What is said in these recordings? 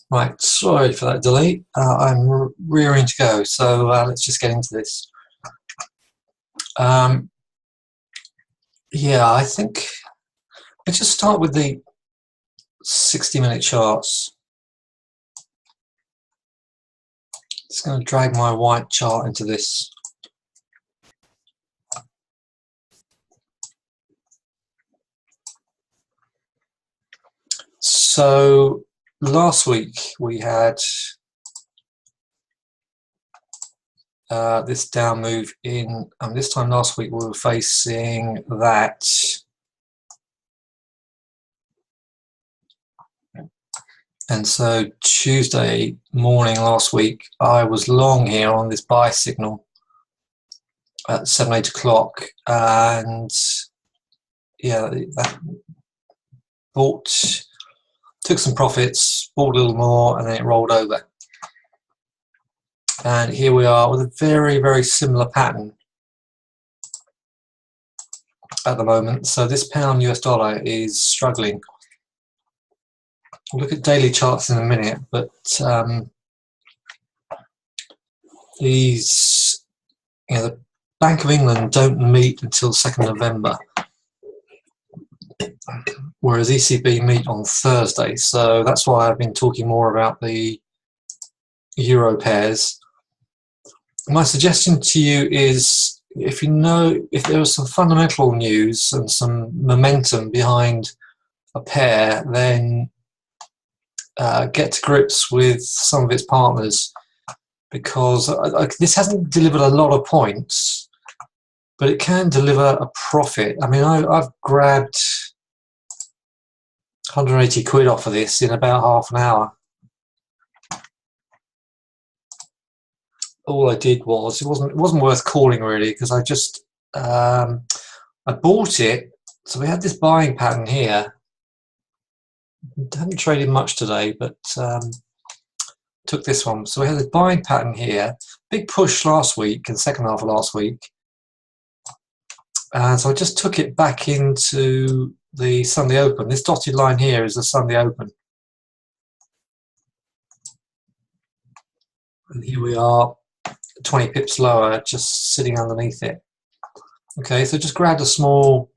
Right, sorry for that delay. I'm rearing to go, so let's just get into this. Um, yeah, I think let's just start with the 60-minute charts. Just going to drag my white chart into this. So last week we had this down move in, and this time last week we were facing that. And so Tuesday morning last week, I was long here on this buy signal at 7, 8 o'clock, and yeah, that took some profits, bought a little more, and then it rolled over. And here we are with a very, very similar pattern at the moment. So this pound US dollar is struggling. We'll look at daily charts in a minute, but these, the Bank of England don't meet until 2nd November, whereas ECB meet on Thursday. So that's why I've been talking more about the euro pairs. My suggestion to you is, if there was some fundamental news and some momentum behind a pair, then get to grips with some of its partners, because this hasn't delivered a lot of points, but it can deliver a profit. I mean, I've grabbed 180 quid off of this in about half an hour. All I did was, it wasn't worth calling really, because I just I bought it. So we had this buying pattern here. Haven't traded much today, but took this one. So we had this buying pattern here, big push last week and second half of last week, and so I just took it back into the Sunday Open. This dotted line here is the Sunday Open, and here we are, 20 pips lower, just sitting underneath it. Okay, so just grabbed a small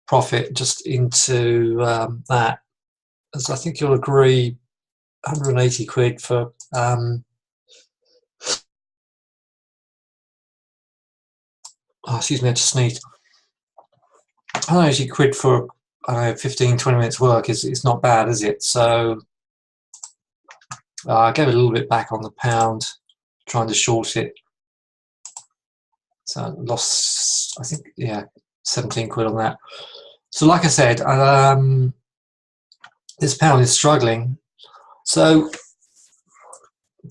profit just into that. As I think you'll agree, 180 quid for excuse me, I just sneezed. 180 quid for, I don't know, 15, 20 minutes work is not bad, is it? So I gave it a little bit back on the pound, trying to short it. So I lost, I think, yeah, 17 quid on that. So like I said, this pound is struggling. So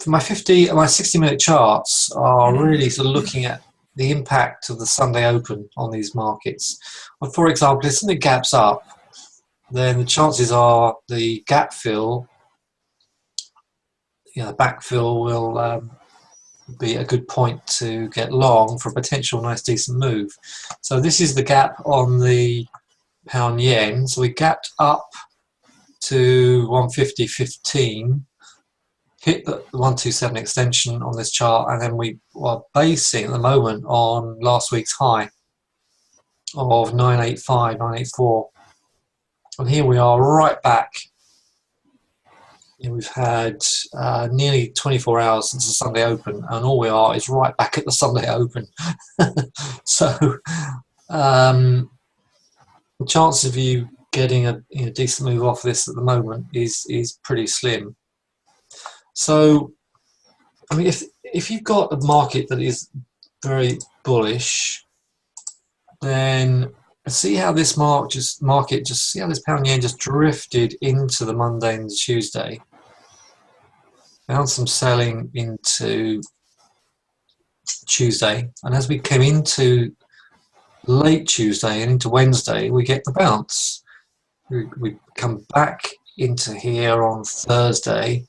for my 60-minute charts are really sort of looking at the impact of the Sunday Open on these markets. Well, for example, if something gaps up, then the chances are the gap fill, the back fill will be a good point to get long for a potential nice decent move. So this is the gap on the pound yen. So we gapped up to 150.15, hit the 127 extension on this chart, and then we are basing at the moment on last week's high of 985, 984. And here we are right back. We've had nearly 24 hours since the Sunday Open, and all we are is right back at the Sunday Open. So the chance of you getting a decent move off this at the moment is pretty slim. So, I mean, if you've got a market that is very bullish, then see how this see how this pound yen just drifted into the Monday and the Tuesday. Found some selling into Tuesday, and as we came into late Tuesday and into Wednesday, we get the bounce. We come back into here on Thursday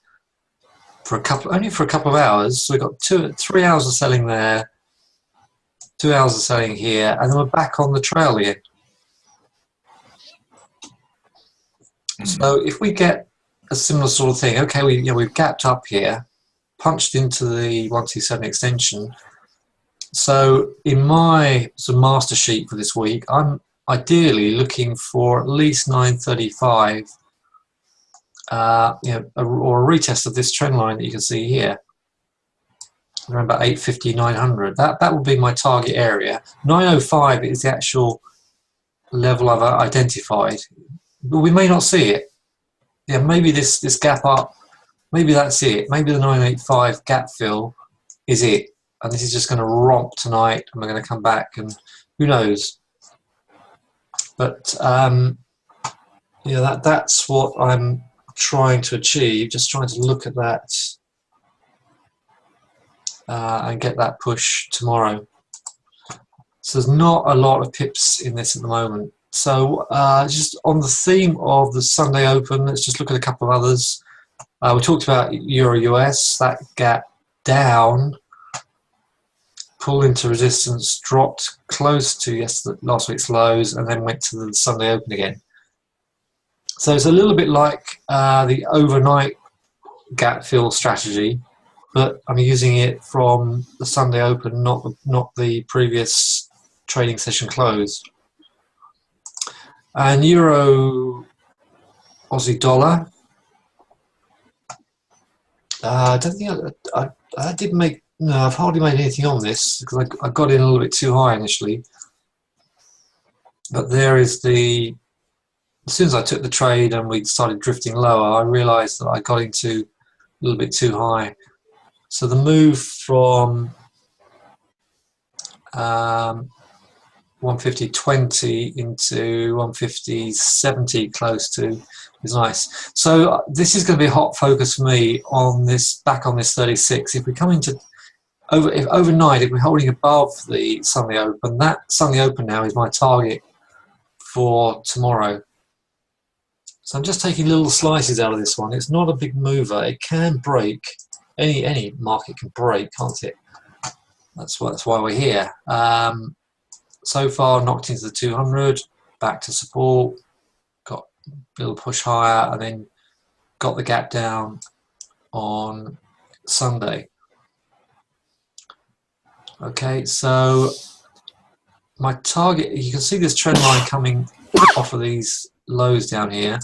for only for a couple of hours. So we got 3 hours of selling there, 2 hours of selling here, and then we're back on the trail again. So if we get a similar sort of thing. Okay, we've gapped up here, punched into the 127 extension. So in my sort of master sheet for this week, I'm ideally looking for at least 935, or a retest of this trend line that you can see here, around about 850, 900. That will be my target area. 905 is the actual level I've identified, but we may not see it. Yeah, maybe this gap up, maybe that's it. Maybe the 985 gap fill is it, and this is just going to romp tonight, and we're going to come back, and who knows. But that's what I'm trying to achieve. Just trying to look at that and get that push tomorrow. So there's not a lot of pips in this at the moment. So just on the theme of the Sunday Open, let's just look at a couple of others. We talked about Euro US, that gap down, pulled into resistance, dropped close to last week's lows, and then went to the Sunday Open again. So it's a little bit like the overnight gap fill strategy, but I'm using it from the Sunday Open, not the previous trading session close. And Euro Aussie dollar. I don't think I did make. No, I've hardly made anything on this because I got in a little bit too high initially. But there is the. As soon as I took the trade and we started drifting lower, I realised that I got into a little bit too high. So the move from 150.20 into 150.70 close to is nice. So this is going to be a hot focus for me on this, back on this 36. If we come into overnight, if we're holding above the Sunday Open, that Sunday Open now is my target for tomorrow. So I'm just taking little slices out of this one. It's not a big mover. It can break. Any market can break, can't it? That's why we're here. So far, knocked into the 200, back to support, got a little push higher, and then got the gap down on Sunday. Okay, so my target, you can see this trend line coming off of these lows down here.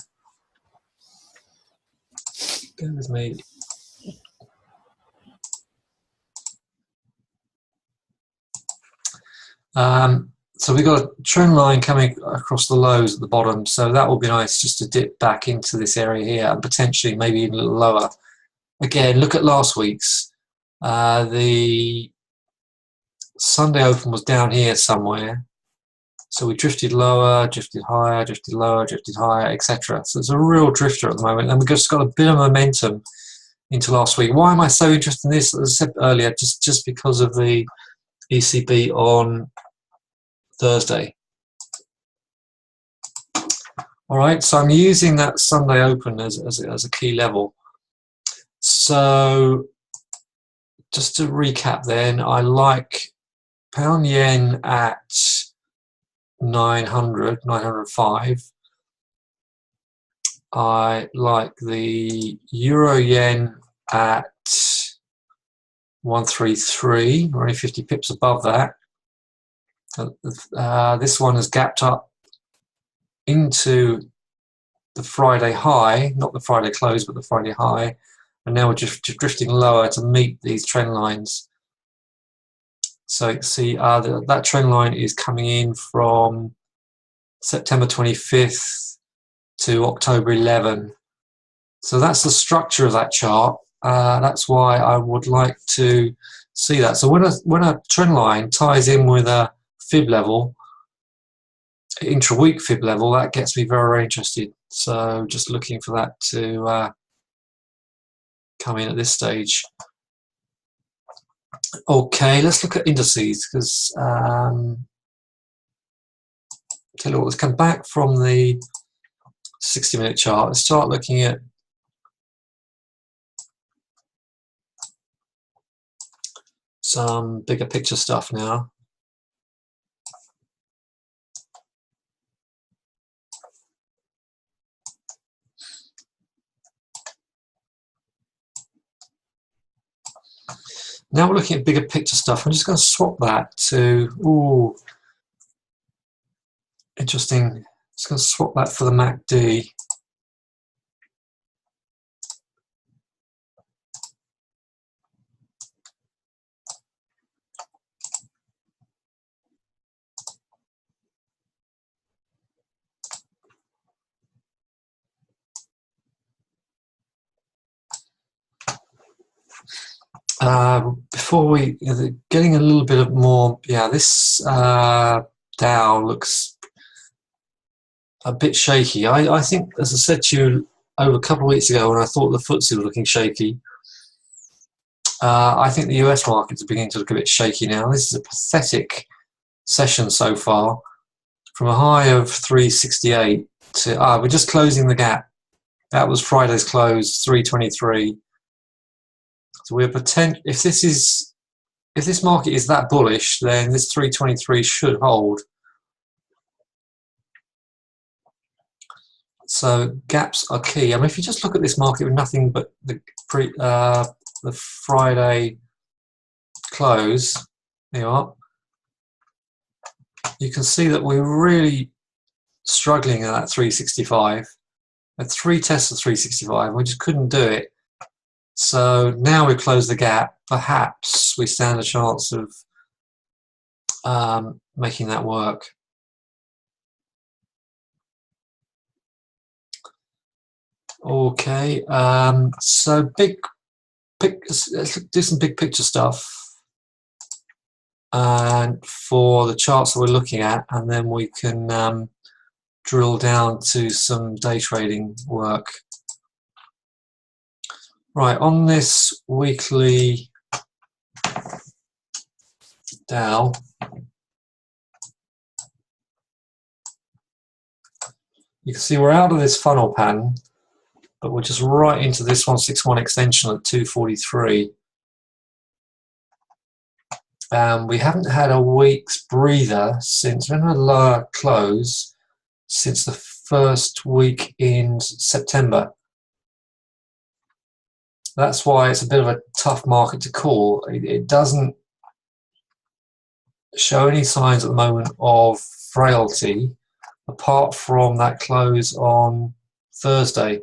Go with me. So we've got a trend line coming across the lows at the bottom, so that will be nice just to dip back into this area here and potentially maybe even a little lower. Again, look at last week's. The Sunday Open was down here somewhere, so we drifted lower, drifted higher, drifted lower, drifted higher, etc. So it's a real drifter at the moment, and we've just got a bit of momentum into last week. Why am I so interested in this? As I said earlier, just because of the ECB on Thursday. All right, so I'm using that Sunday Open as a key level. So just to recap then, I like pound yen at 900, 905. I like the euro yen at 133. We're only 50 pips above that. This one has gapped up into the Friday high, not the Friday close, but the Friday high, and now we're just drifting lower to meet these trend lines. So you can see that trend line is coming in from September 25th to October 11. So that's the structure of that chart. That's why I would like to see that. So when a trend line ties in with a fib level, intra-week fib level, that gets me very, very interested. So just looking for that to come in at this stage. Okay, let's look at indices because tell you what, let's come back from the 60-minute chart and start looking at some bigger picture stuff now. Now we're looking at bigger picture stuff. I'm just going to swap that to, ooh, interesting. Just going to swap that for the MACD. Before we getting a little bit of more, yeah, this Dow looks a bit shaky. I think, as I said to you over a couple of weeks ago when I thought the FTSE was looking shaky, I think the US markets are beginning to look a bit shaky now. This is a pathetic session so far, from a high of 368 to, we're just closing the gap. That was Friday's close, 323. So we're if this market is that bullish, then this 323 should hold. So gaps are key. I mean, if you just look at this market with nothing but the Friday close, there you are. You can see that we're really struggling at that 365. Had 3 tests of 365, we just couldn't do it. So now we've closed the gap. Perhaps we stand a chance of making that work. Okay, so let's do some big picture stuff, and for the charts that we're looking at, and then we can drill down to some day trading work. Right, on this weekly Dow, you can see we're out of this funnel pattern, but we're just right into this 161 extension at 243. We haven't had a week's breather since, we haven't had a lower close since the first week in September. That's why it's a bit of a tough market to call. It doesn't show any signs at the moment of frailty, apart from that close on Thursday.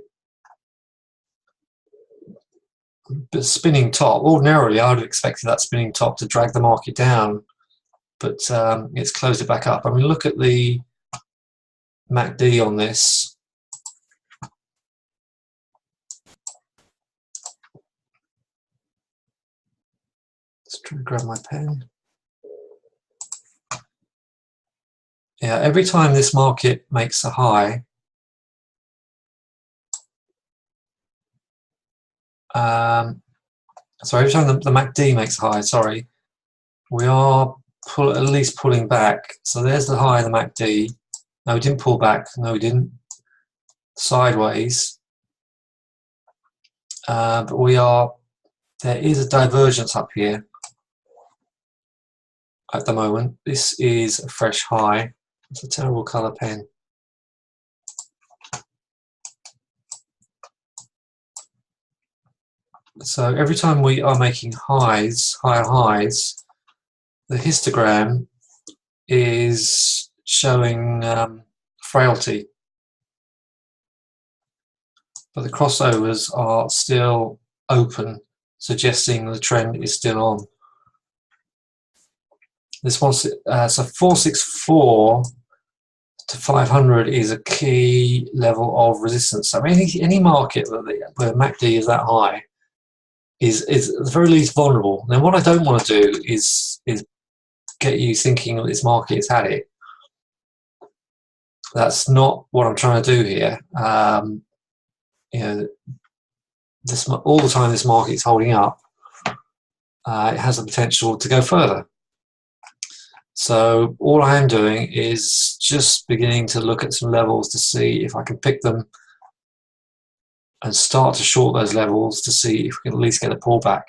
But spinning top, ordinarily I would have expected that spinning top to drag the market down, but it's closed it back up. I mean, look at the MACD on this. Let's try to grab my pen. Yeah, every time this market makes a high, sorry, every time the MACD makes a high, sorry, we are at least pulling back. So there's the high of the MACD. No, we didn't pull back. No, we didn't. Sideways. But there is a divergence up here at the moment. This is a fresh high. It's a terrible color pen. So every time we are making highs, higher highs, the histogram is showing frailty. But the crossovers are still open, suggesting the trend is still on. This one, so 464 to 500 is a key level of resistance. I mean, any market where MACD is that high is at the very least vulnerable. Then what I don't want to do is get you thinking that this market has had it. That's not what I'm trying to do here. You know, all the time this market is holding up, it has the potential to go further. So all I am doing is just beginning to look at some levels to see if I can pick them and start to short those levels to see if we can at least get a pullback.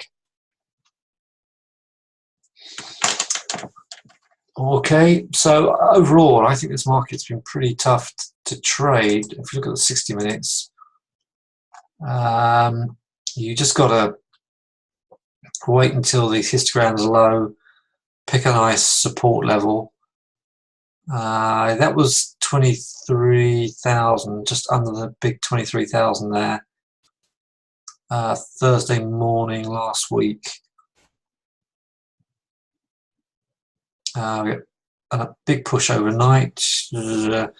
Okay, so overall, I think this market's been pretty tough to trade. If you look at the 60 minutes, you just got to wait until the histograms are low, pick a nice support level. That was 23,000, just under the big 23,000 there. Thursday morning last week. We got a big push overnight. So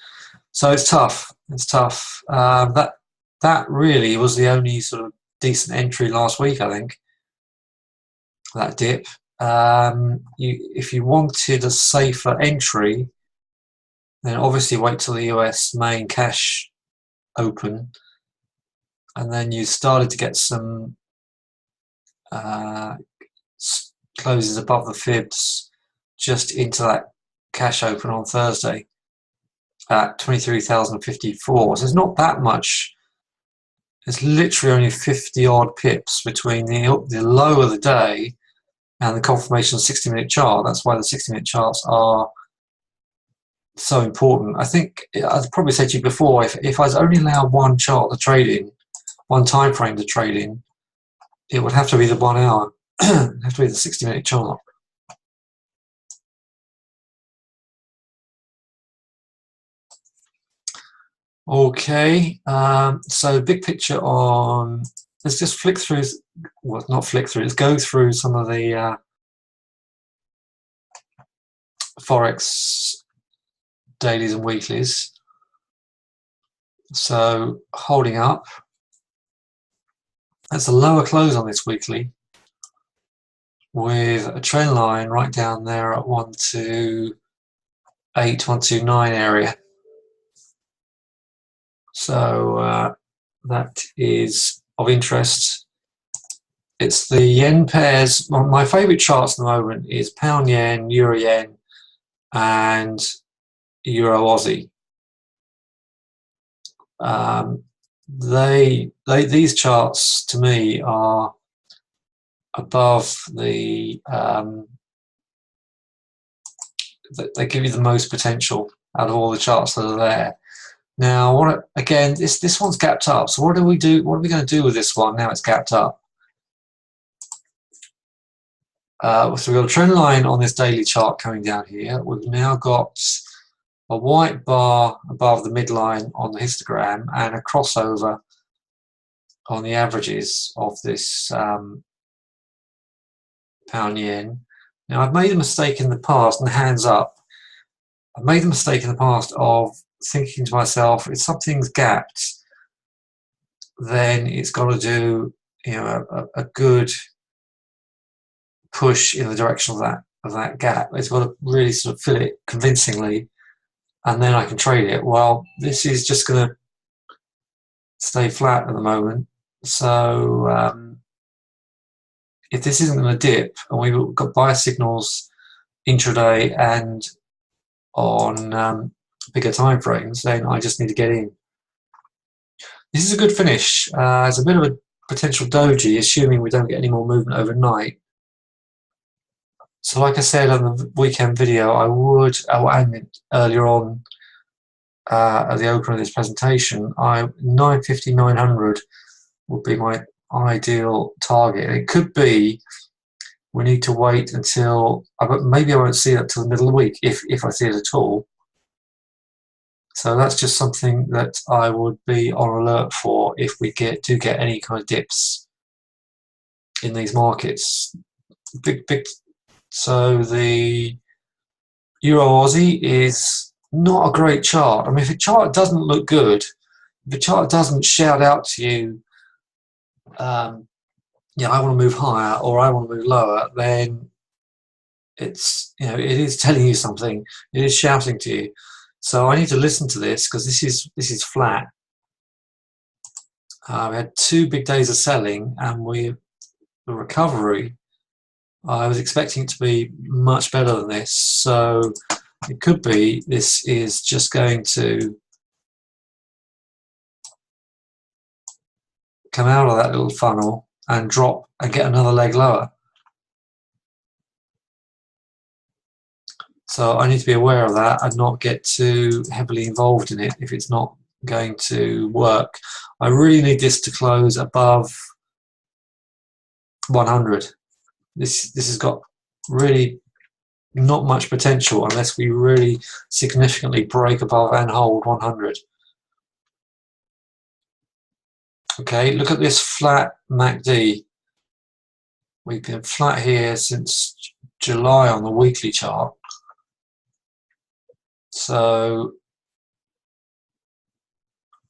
it's tough. It's tough. That really was the only sort of decent entry last week, I think. That dip. If you wanted a safer entry, then obviously wait till the US main cash open, and then you started to get some closes above the fibs just into that cash open on Thursday at 23,054. So it's not that much. It's literally only 50 odd pips between the low of the day and the confirmation 60-minute chart. That's why the 60-minute charts are so important. I think I've probably said to you before, if I was only allowed one chart to trade in, one time frame to trade in, it would have to be the 1 hour. It would have to be the 60-minute chart. Okay, so big picture on, let's just flick through, well, not flick through, let's go through some of the Forex dailies and weeklies. So holding up, that's a lower close on this weekly with a trend line right down there at 128, 129 area. So that is of interest. It's the yen pairs. My favorite charts at the moment is pound yen, euro yen, and euro Aussie. These charts to me are above the they give you the most potential out of all the charts that are there. Now, again, this one's gapped up. So what do we do? What are we going to do with this one now it's gapped up? So we've got a trend line on this daily chart coming down here. We've now got a white bar above the midline on the histogram and a crossover on the averages of this pound yen. Now, I've made a mistake in the past, and hands up, I've made the mistake in the past of thinking to myself, if something's gapped, then it's got to do, you know, a good push in the direction of that gap. It's got to really sort of fill it convincingly, and then I can trade it. Well, this is just going to stay flat at the moment. So if this isn't going to dip, and we've got buy signals intraday and on bigger time frames, then I just need to get in. This is a good finish. It's a bit of a potential doji, assuming we don't get any more movement overnight. So like I said on the weekend video, and earlier on at the open of this presentation, 950, 900 would be my ideal target. It could be we need to wait until, maybe I won't see that till the middle of the week, if I see it at all. So that's just something that I would be on alert for if we do get any kind of dips in these markets. So the Euro Aussie is not a great chart. I mean, if a chart doesn't look good, if a chart doesn't shout out to you, yeah, I want to move higher or I want to move lower, then it's, you know, it is telling you something. It is shouting to you. So I need to listen to this because this is flat. We had 2 big days of selling, and the recovery, I was expecting it to be much better than this. So it could be this is just going to come out of that little funnel and drop and get another leg lower. So I need to be aware of that and not get too heavily involved in it if it's not going to work. I really need this to close above 100. This has got really not much potential unless we really significantly break above and hold 100. Okay, look at this flat MACD. We've been flat here since July on the weekly chart. So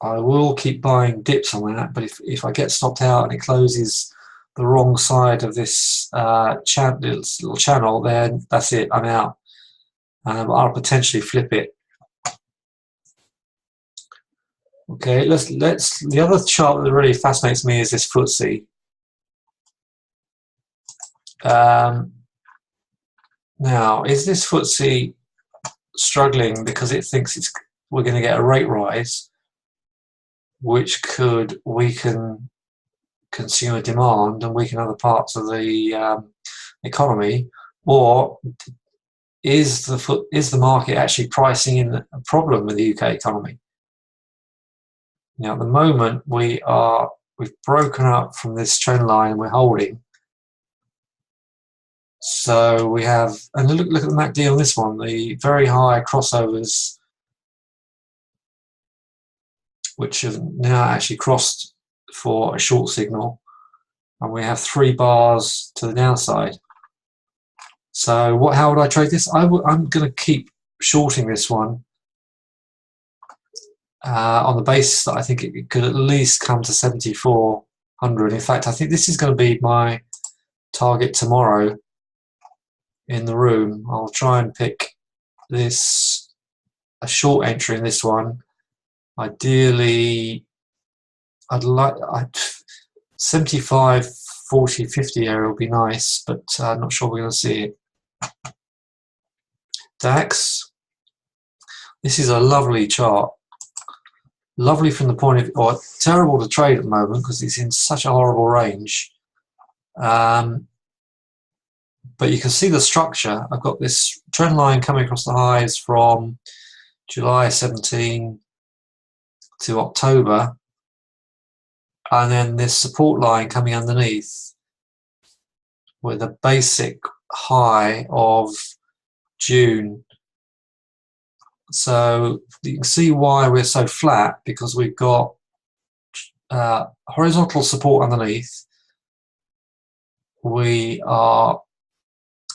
I will keep buying dips on that, but if I get stopped out and it closes the wrong side of this little channel, then that's it, I'm out. I'll potentially flip it. Okay, let's the other chart that really fascinates me is this FTSE. Now, is this FTSE struggling because it thinks we're going to get a rate rise, which could weaken consumer demand and weaken other parts of the economy, or is the market actually pricing in a problem with the UK economy? Now, at the moment, we've broken up from this trend line and we're holding. So we have, and look at the MACD on this one, the very high crossovers, which have now actually crossed for a short signal, and we have 3 bars to the downside. So how would I trade this? I'm going to keep shorting this one on the basis that I think it could at least come to 7,400. In fact, I think this is going to be my target tomorrow in the room. I'll try and pick a short entry in this one. Ideally, I'd like 75, 40, 50 area would be nice, but I'm not sure we're going to see it. DAX. This is a lovely chart. Lovely from the point of view, or terrible to trade at the moment because it's in such a horrible range. But you can see the structure. I've got this trend line coming across the highs from July 17 to October, and then this support line coming underneath with a basic high of June. So you can see why we're so flat, because we've got horizontal support underneath. We're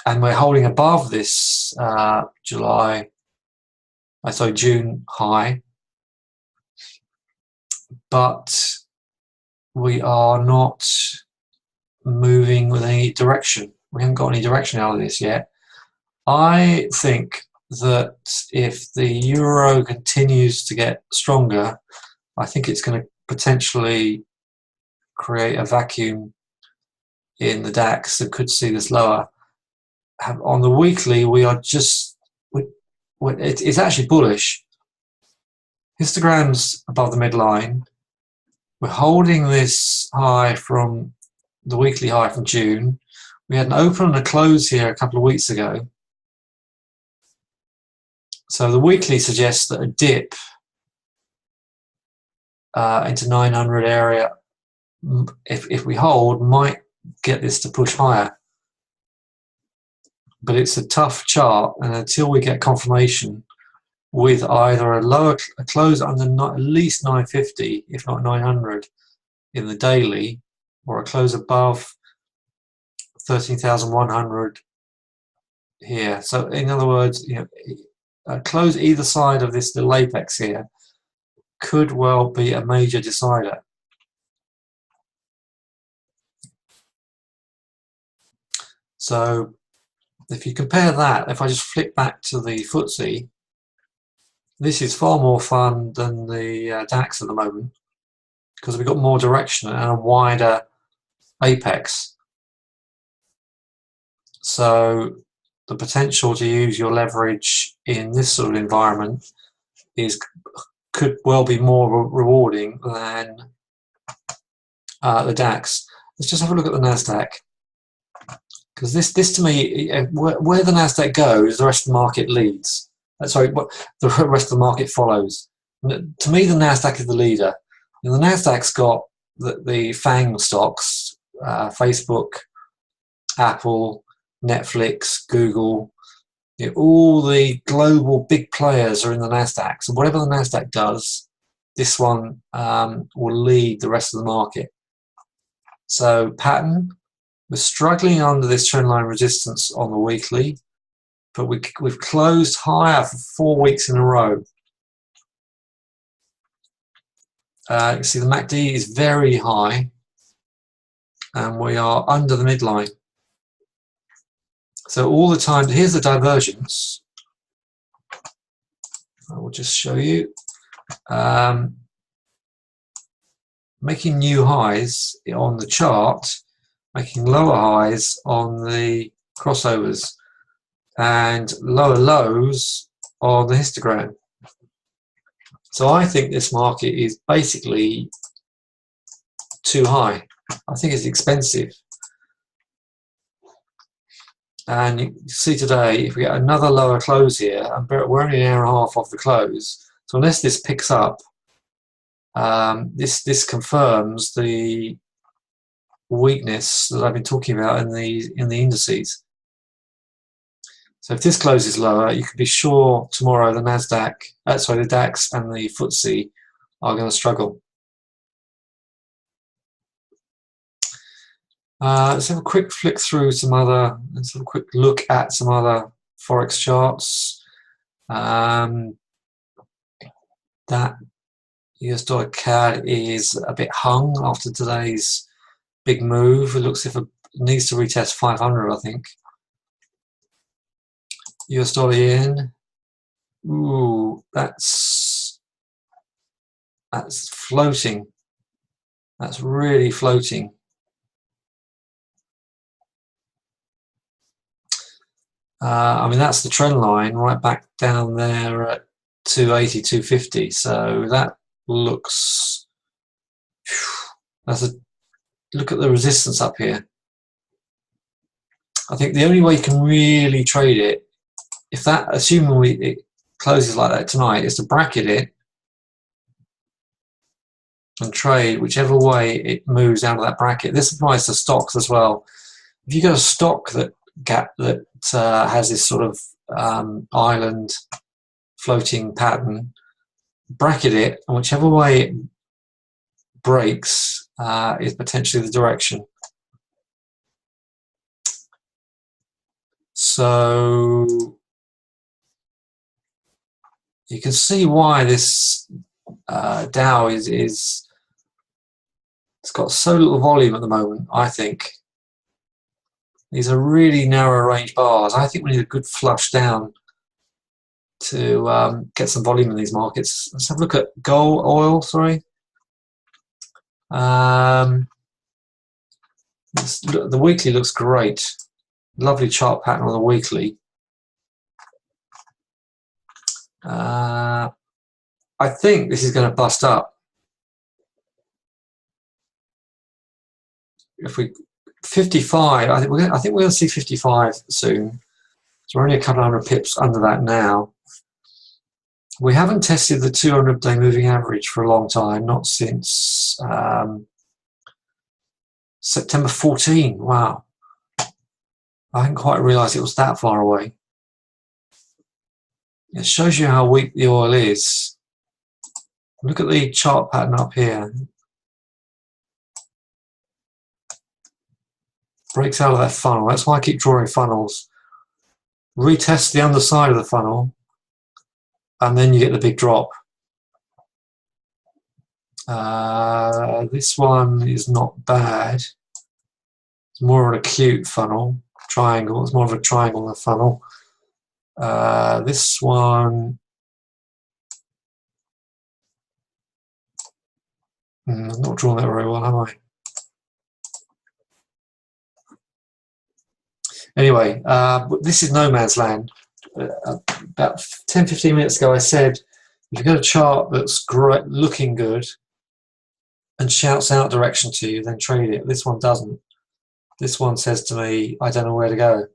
holding above this June high, but we are not moving with any direction. We haven't got any direction out of this yet. I think that if the euro continues to get stronger, I think it's going to potentially create a vacuum in the DAX that could see this lower. On the weekly, we are it's actually bullish. Histogram's above the midline. We're holding this high from the weekly high from June. We had an open and a close here a couple of weeks ago. So the weekly suggests that a dip into 900 area, if we hold, might get this to push higher. But it's a tough chart, and until we get confirmation with either a close under at least 950, if not 900 in the daily, or a close above 13,100 here. So in other words, close either side of this little apex here could well be a major decider. So if you compare that, if I just flip back to the FTSE, this is far more fun than the DAX at the moment, because we've got more direction and a wider apex. So the potential to use your leverage in this sort of environment could well be more rewarding than the DAX. Let's just have a look at the Nasdaq, because this to me, where the Nasdaq goes, the rest of the market leads. Sorry, the rest of the market follows. To me, the Nasdaq is the leader. And the Nasdaq's got the FANG stocks, Facebook, Apple, Netflix, Google, all the global big players are in the Nasdaq. So whatever the Nasdaq does, this one will lead the rest of the market. So pattern, we're struggling under this trendline resistance on the weekly, but we've closed higher for 4 weeks in a row. You can see the MACD is very high, and we are under the midline. So all the time, here's the divergence. I will just show you. Making new highs on the chart, making lower highs on the crossovers, and lower lows on the histogram. So I think this market is basically too high. I think it's expensive. And you see today, if we get another lower close here, and we're only an hour and a half off the close, so unless this picks up, this confirms the weakness that I've been talking about in the indices. So if this closes lower, you can be sure tomorrow the Nasdaq, the DAX and the FTSE are going to struggle. Let's have a quick flick through some other. Let's have a quick look at some other forex charts. That US dollar CAD is a bit hung after today's big move. It looks as if it needs to retest 500, I think. US dollar yen. Ooh, that's floating. That's really floating. I mean, that's the trend line right back down there at 280, 250. So that looks. Look at the resistance up here. I think the only way you can really trade it, if that, assuming it closes like that tonight, is to bracket it and trade whichever way it moves out of that bracket. This applies to stocks as well. If you got a stock that has this sort of island floating pattern, bracket it, and whichever way it breaks is potentially the direction. So you can see why this Dow it's got so little volume at the moment. I think these are really narrow range bars. I think we need a good flush down to get some volume in these markets. Let's have a look at oil. Sorry. The weekly looks great. Lovely chart pattern on the weekly. I think this is going to bust up. If we 55, I think we're going to see 55 soon. So we're only a couple of hundred pips under that now. We haven't tested the 200-day moving average for a long time, not since September 14. Wow. I hadn't quite realised it was that far away. It shows you how weak the oil is. Look at the chart pattern up here. Breaks out of that funnel. That's why I keep drawing funnels. Retest the underside of the funnel, and then you get the big drop. This one is not bad. It's more of an acute funnel. Triangle. It's more of a triangle than a funnel. This one, I'm not drawing that very well, am I? Anyway, this is no man's land. About 10-15 minutes ago I said, if you've got a chart that's great, looking good and shouts out direction to you, then trade it. This one doesn't. This one says to me, I don't know where to go.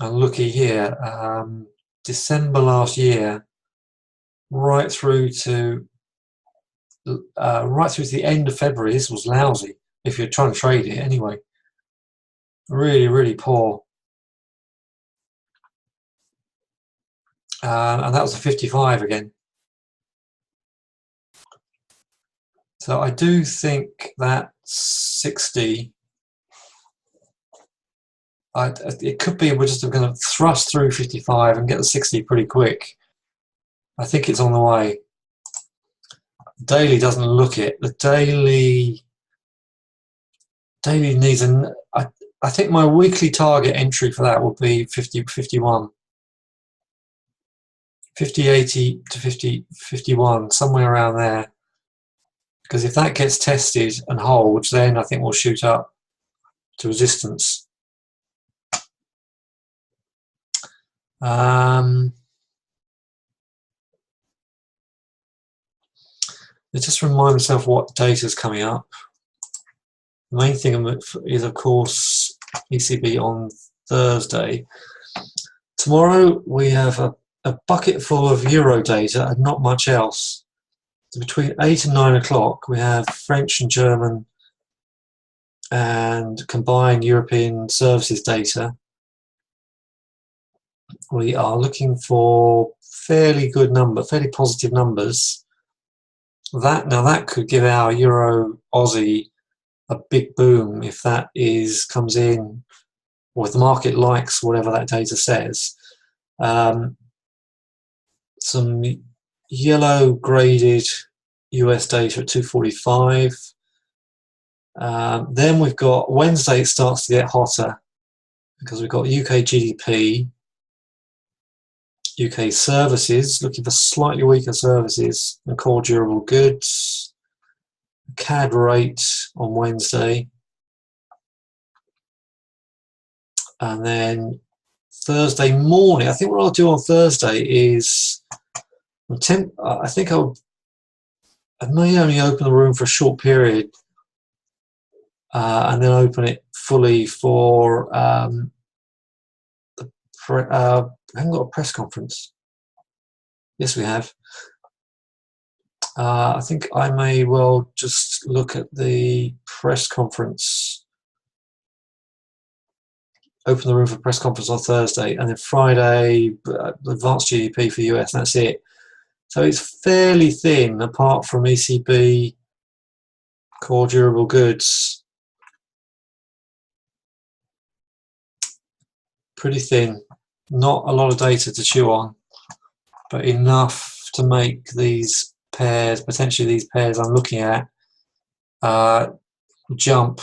And looky here, December last year, right through to the end of February, this was lousy if you're trying to trade it anyway. Really, really poor. And that was a 55 again. So I do think that 60, it could be we're just going to thrust through 55 and get the 60 pretty quick. I think it's on the way. Daily doesn't look it. The daily needs an. I think my weekly target entry for that will be 50, 51. 50, 80 to 50, 51, somewhere around there. Because if that gets tested and holds, then I think we'll shoot up to resistance. Let's just remind myself what data is coming up. The main thing is, of course, ECB on Thursday. Tomorrow we have a bucket full of Euro data and not much else. So between 8 and 9 o'clock we have French and German and combined European services data. We are looking for fairly positive numbers. That could give our Euro Aussie a big boom if that comes in, or if the market likes whatever that data says. Some yellow graded US data at 245. Then we've got Wednesday, it starts to get hotter because we've got UK GDP, UK services, looking for slightly weaker services, and core durable goods. CAD rate on Wednesday. And then Thursday morning, I think what I'll do on Thursday is, I think I may only open the room for a short period and then open it fully for I haven't got a press conference. Yes, we have. I think I may well just look at the press conference, open the room for press conference on Thursday, and then Friday, advanced GDP for the US, and that's it. So it's fairly thin apart from ECB, core durable goods. Pretty thin. Not a lot of data to chew on, but enough to make these pairs, potentially these pairs I'm looking at, jump,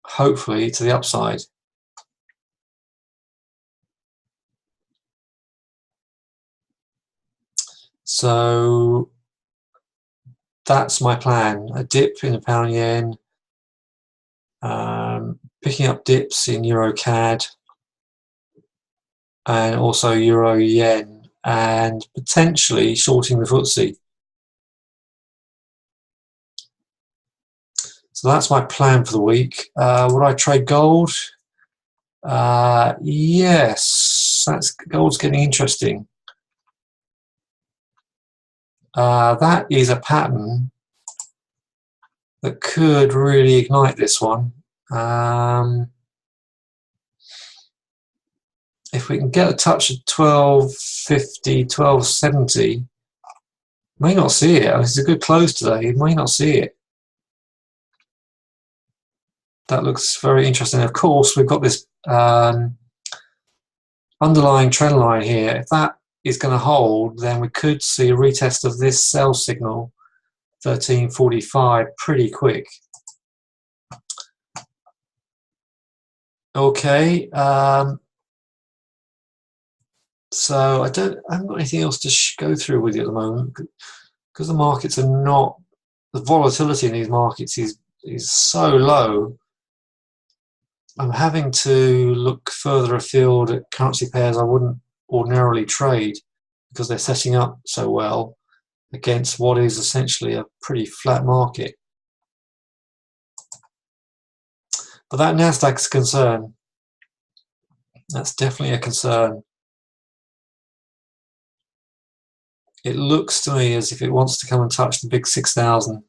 hopefully, to the upside. So that's my plan. A dip in the pound yen, picking up dips in Euro CAD, and also Euro yen, and potentially shorting the FTSE. So that's my plan for the week. Would I trade gold? Yes, gold's getting interesting. That is a pattern that could really ignite this one. If we can get a touch of 1250, 1270, may not see it. It's a good close today. You may not see it. That looks very interesting. Of course, we've got this underlying trend line here. If that is going to hold, then we could see a retest of this sell signal, 1345, pretty quick. Okay. So I haven't got anything else to go through with you at the moment because the markets are not. The volatility in these markets is so low. I'm having to look further afield at currency pairs I wouldn't ordinarily trade because they're setting up so well against what is essentially a pretty flat market. But that Nasdaq's a concern. That's definitely a concern. It looks to me as if it wants to come and touch the big 6,000.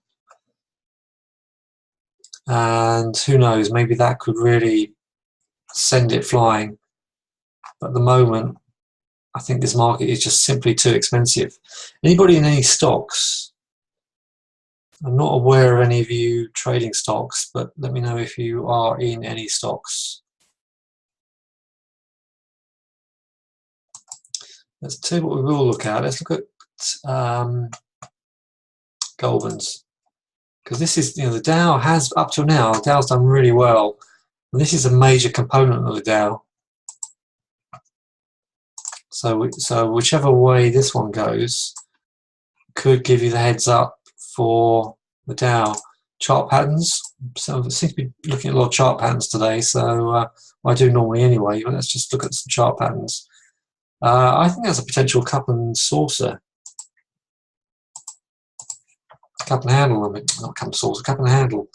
and who knows, maybe that could really send it flying. But at the moment, I think this market is just simply too expensive. Anybody in any stocks? I'm not aware of any of you trading stocks, but let me know if you are in any stocks. Let's tell you what we will look at. Let's look at Goldman's, because this is, the Dow has, up till now, the Dow's done really well, and this is a major component of the Dow. So whichever way this one goes could give you the heads up for the Dow. Chart patterns. So I seem to be looking at a lot of chart patterns today. So I do normally anyway. But let's just look at some chart patterns. I think there's a potential cup and saucer, cup and handle. I mean, not cup and saucer, cup and handle.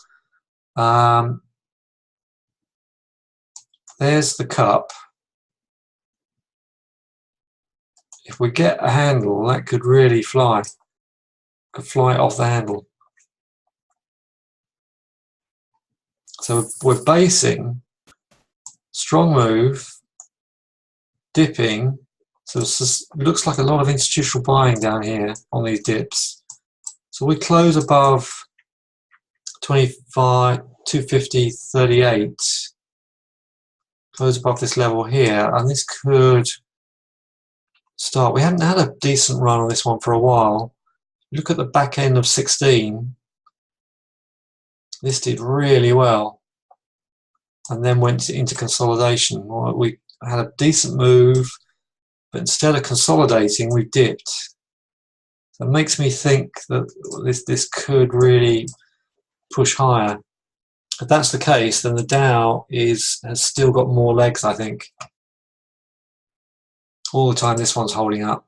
There's the cup. If we get a handle, that could really fly. Could fly off the handle. So we're basing strong move, dipping. So it looks like a lot of institutional buying down here on these dips. So we close above 25, 250.38. Close above this level here, and this could start. We haven't had a decent run on this one for a while. Look at the back end of 16. This did really well, and then went into consolidation. We had a decent move, but instead of consolidating, we dipped. So it makes me think that this could really push higher. If that's the case, then the Dow has still got more legs, I think. All the time this one's holding up.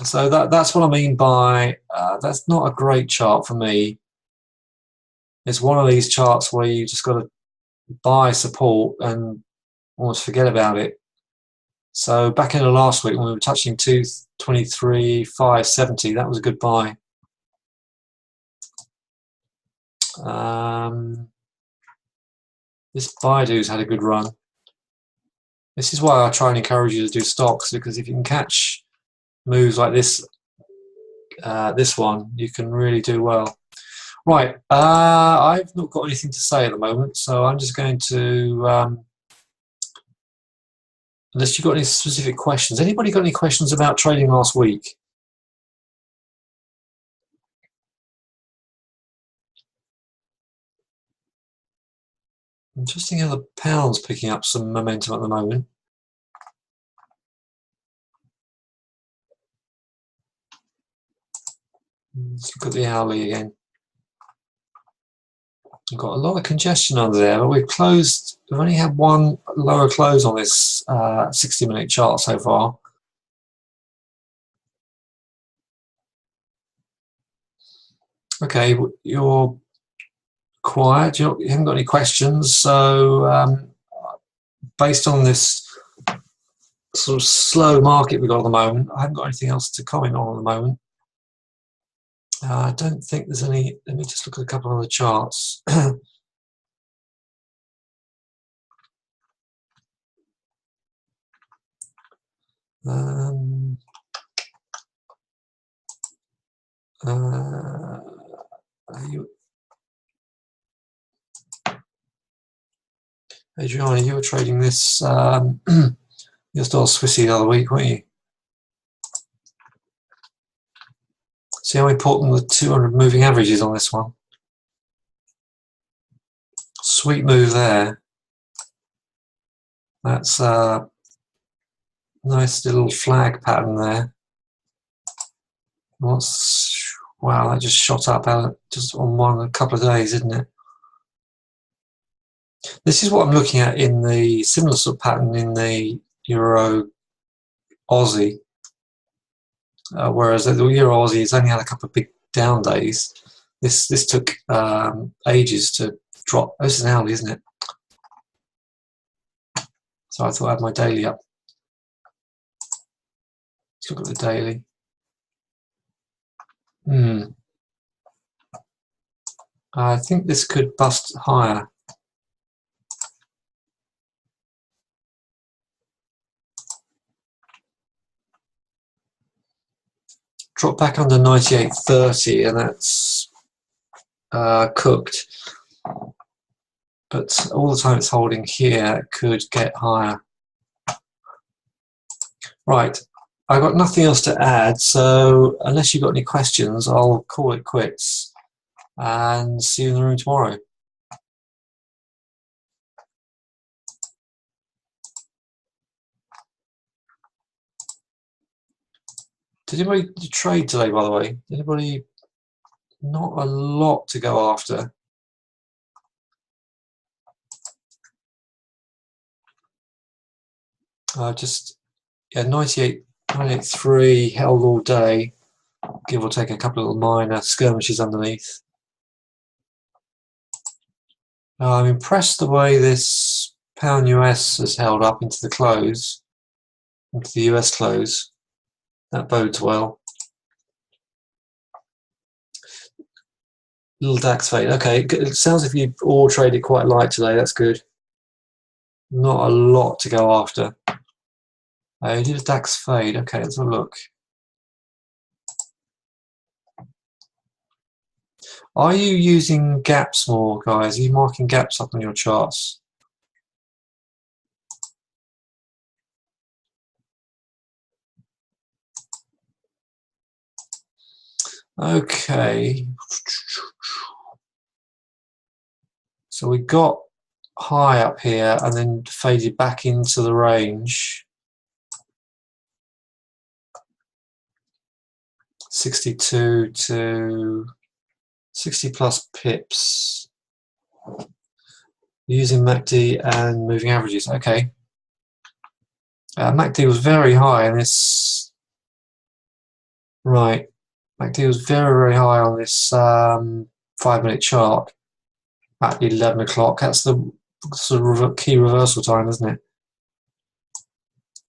So that's what I mean by that's not a great chart for me. It's one of these charts where you just got to buy support and almost forget about it. So back in the last week when we were touching 223.570, that was a good buy. This Baidu's had a good run. This is why I try and encourage you to do stocks, because if you can catch moves like this, this one, you can really do well. Right, I've not got anything to say at the moment, so I'm just going to, unless you've got any specific questions. Anybody got any questions about trading last week? Interesting how the pound's picking up some momentum at the moment. Let's look at the hourly again. We've got a lot of congestion under there, but we've only had one lower close on this 60-minute chart so far. Okay, you're quiet, you haven't got any questions, so based on this sort of slow market we've got at the moment, I haven't got anything else to comment on at the moment. I don't think there's any. Let me just look at a couple of other charts. Adriana, you were trading this your style Swissy the other week, weren't you? See how important the 200 moving average is on this one. Sweet move there. That's a nice little flag pattern there. Wow, that just shot up just on a couple of days, isn't it? This is what I'm looking at in the similar sort of pattern in the Euro Aussie. Whereas the Euro Aussie has only had a couple of big down days. This took ages to drop. Oh, this is an hourly, isn't it? So I thought I had my daily up. Let's look at the daily. I think this could bust higher. Drop back under 98.30 and that's cooked. But all the time it's holding here, it could get higher. Right, I've got nothing else to add, so unless you've got any questions, I'll call it quits and see you in the room tomorrow. Did anybody trade today, by the way? Anybody? Not a lot to go after. Yeah, 98.3 held all day, give or take a couple of little minor skirmishes underneath. I'm impressed the way this pound US has held up into the close, into the US close. That bodes well. Little DAX fade. Okay, it sounds like you all traded quite light today. That's good. Not a lot to go after. I did a DAX fade. Okay, let's have a look. Are you using gaps more, guys? Are you marking gaps up on your charts? Okay. So we got high up here and then faded back into the range. 62 to 60 plus pips using MACD and moving averages. Okay. MACD was very high in this. Right. MACD was very, very high on this 5-minute chart at 11 o'clock. That's the sort of key reversal time, isn't it?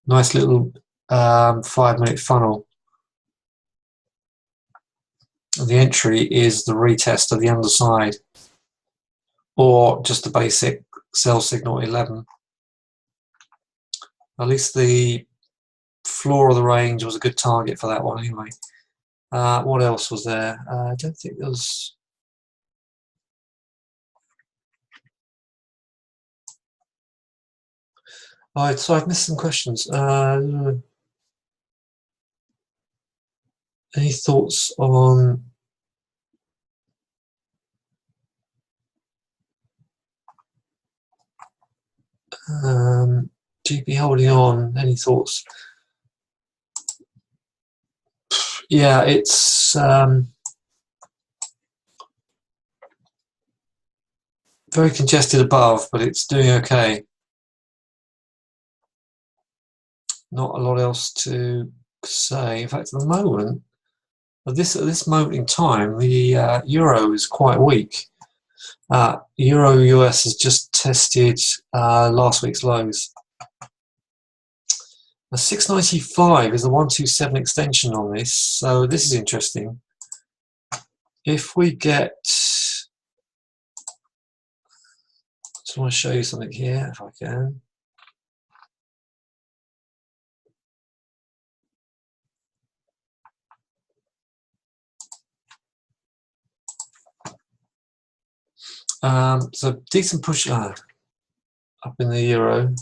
Nice little 5-minute funnel. The entry is the retest of the underside, or just the basic sell signal 11. At least the floor of the range was a good target for that one anyway. What else was there? I don't think there was. Alright, so I've missed some questions. Any thoughts on GP holding on? Any thoughts? Yeah, it's very congested above, but it's doing okay. Not a lot else to say. In fact, at the moment, at this moment in time, the euro is quite weak. Euro US has just tested last week's lows. The 695 is the 127 extension on this, so this is interesting. If we get, I just want to show you something here, if I can. So decent push up in the euro.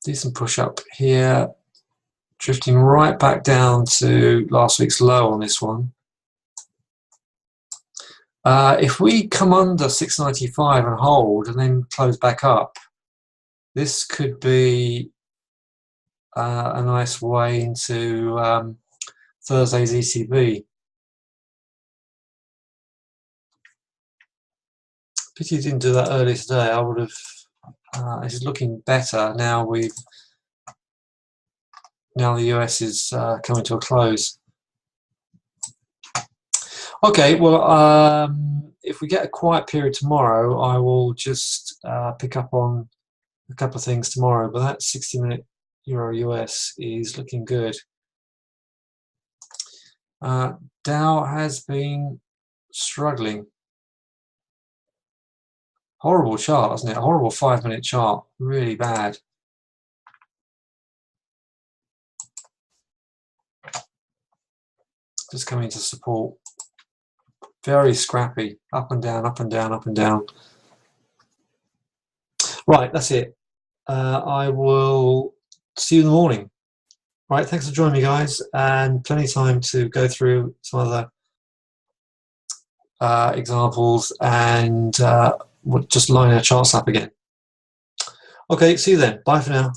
Decent push up here, drifting right back down to last week's low on this one. If we come under 695 and hold and then close back up, this could be a nice way into Thursday's ECB. Pity you didn't do that earlier today. I would have. It's looking better now. Now the US is coming to a close. Okay, well, if we get a quiet period tomorrow, I will just pick up on a couple of things tomorrow. But that 60-minute Euro US is looking good. Dow has been struggling. Horrible chart, isn't it? A horrible 5-minute chart. Really bad. Just coming to support. Very scrappy. Up and down, up and down, up and down. Right, that's it. I will see you in the morning. Right, thanks for joining me, guys, and plenty of time to go through some other examples and just line our charts up again. Okay, see you then. Bye for now.